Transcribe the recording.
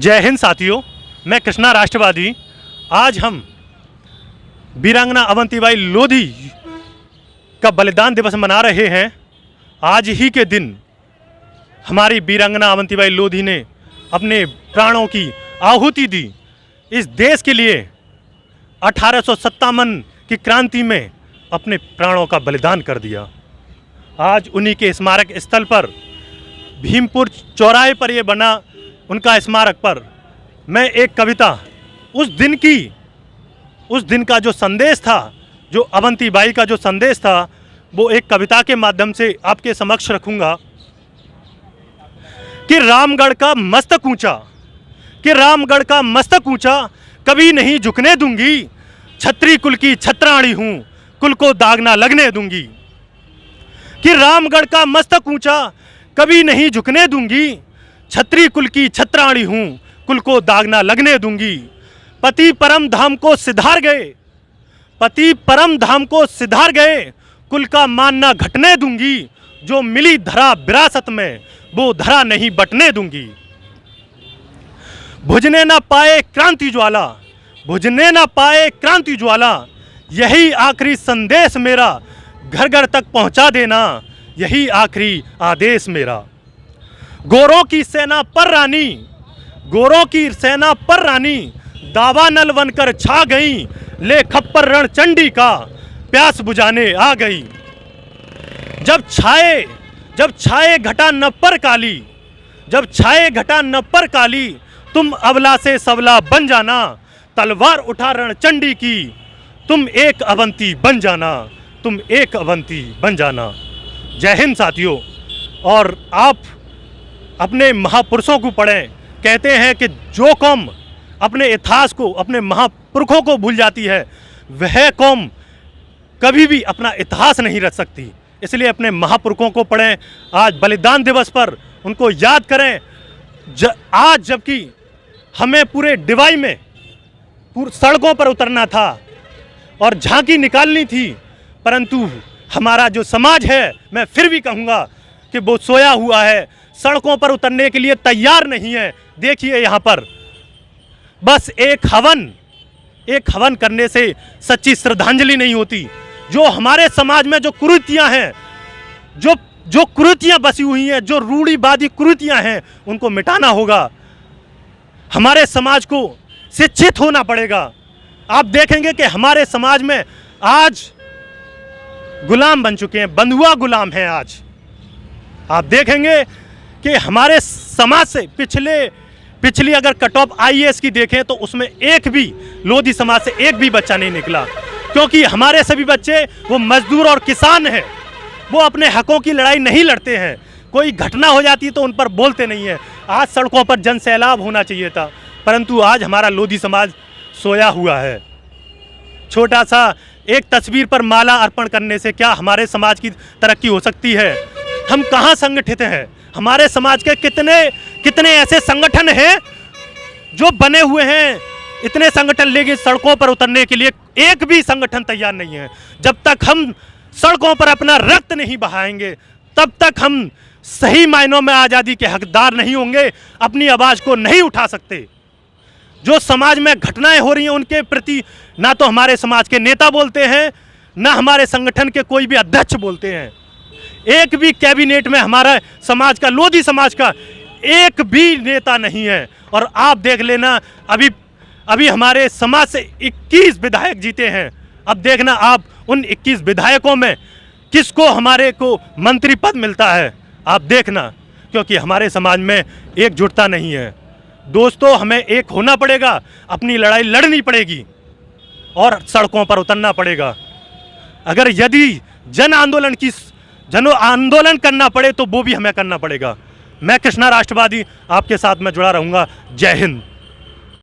जय हिंद साथियों, मैं कृष्णा राष्ट्रवादी। आज हम वीरांगना अवंतीबाई लोधी का बलिदान दिवस मना रहे हैं। आज ही के दिन हमारी वीरांगना अवंतीबाई लोधी ने अपने प्राणों की आहुति दी। इस देश के लिए 1857 की क्रांति में अपने प्राणों का बलिदान कर दिया। आज उन्हीं के स्मारक स्थल पर भीमपुर चौराहे पर ये बना उनका स्मारक पर मैं एक कविता उस दिन का जो संदेश था, जो अवंतीबाई का जो संदेश था, वो एक कविता के माध्यम से आपके समक्ष रखूंगा। कि रामगढ़ का मस्तक ऊंचा, कि रामगढ़ का मस्तक ऊंचा कभी नहीं झुकने दूंगी। छत्री कुल की छत्राणी हूं, कुल को दाग ना लगने दूंगी। कि रामगढ़ का मस्तक ऊंचा कभी नहीं झुकने दूंगी। छत्री कुल की छत्राणी हूं, कुल को दाग ना लगने दूंगी। पति परम धाम को सिधार गए, पति परम धाम को सिधार गए, कुल का मान ना घटने दूंगी। जो मिली धरा विरासत में, वो धरा नहीं बटने दूंगी। बुझने ना पाए क्रांति ज्वाला, बुझने ना पाए क्रांति ज्वाला, यही आखिरी संदेश मेरा, घर घर तक पहुंचा देना, यही आखिरी आदेश मेरा। गोरों की सेना पर रानी, गोरों की सेना पर रानी, दावानल बनकर छा गई। ले खप्पर रण चंडी का, प्यास बुझाने आ गई। जब छाए घटा न पर काली, जब छाए घटा न पर काली, तुम अबला से सबला बन जाना। तलवार उठा रण चंडी की, तुम एक अवंती बन जाना, तुम एक अवंती बन जाना। जय हिंद साथियों। और आप अपने महापुरुषों को पढ़ें। कहते हैं कि जो कौम अपने इतिहास को, अपने महापुरुषों को भूल जाती है, वह कौम कभी भी अपना इतिहास नहीं रच सकती। इसलिए अपने महापुरुषों को पढ़ें। आज बलिदान दिवस पर उनको याद करें। आज जबकि हमें पूरे डिवाई में सड़कों पर उतरना था और झांकी निकालनी थी, परंतु हमारा जो समाज है, मैं फिर भी कहूँगा कि वो सोया हुआ है, सड़कों पर उतरने के लिए तैयार नहीं है। देखिए यहाँ पर बस एक हवन करने से सच्ची श्रद्धांजलि नहीं होती। जो हमारे समाज में जो कुरीतियाँ हैं, जो कुरीतियाँ बसी हुई हैं, जो रूढ़िवादी कुरीतियाँ हैं, उनको मिटाना होगा। हमारे समाज को शिक्षित होना पड़ेगा। आप देखेंगे कि हमारे समाज में आज गुलाम बन चुके हैं, बंधुआ गुलाम हैं। आज आप देखेंगे कि हमारे समाज से पिछली अगर कट ऑफ IAS की देखें तो उसमें एक भी लोधी समाज से एक भी बच्चा नहीं निकला, क्योंकि हमारे सभी बच्चे वो मजदूर और किसान हैं। वो अपने हकों की लड़ाई नहीं लड़ते हैं। कोई घटना हो जाती है तो उन पर बोलते नहीं हैं। आज सड़कों पर जन सैलाब होना चाहिए था, परंतु आज हमारा लोधी समाज सोया हुआ है। छोटा सा एक तस्वीर पर माला अर्पण करने से क्या हमारे समाज की तरक्की हो सकती है? हम कहाँ संगठित हैं? हमारे समाज के कितने ऐसे संगठन हैं जो बने हुए हैं। इतने संगठन, लेकिन सड़कों पर उतरने के लिए एक भी संगठन तैयार नहीं है। जब तक हम सड़कों पर अपना रक्त नहीं बहाएंगे, तब तक हम सही मायनों में आज़ादी के हकदार नहीं होंगे, अपनी आवाज़ को नहीं उठा सकते। जो समाज में घटनाएं हो रही हैं उनके प्रति ना तो हमारे समाज के नेता बोलते हैं, ना हमारे संगठन के कोई भी अध्यक्ष बोलते हैं। एक भी कैबिनेट में हमारा समाज का, लोधी समाज का एक भी नेता नहीं है। और आप देख लेना, अभी हमारे समाज से 21 विधायक जीते हैं। अब देखना आप उन 21 विधायकों में किसको हमारे को मंत्री पद मिलता है। आप देखना, क्योंकि हमारे समाज में एकजुटता नहीं है। दोस्तों, हमें एक होना पड़ेगा, अपनी लड़ाई लड़नी पड़ेगी और सड़कों पर उतरना पड़ेगा। अगर यदि जन आंदोलन करना पड़े तो वो भी हमें करना पड़ेगा। मैं कृष्णा राष्ट्रवादी आपके साथ में जुड़ा रहूँगा। जय हिंद।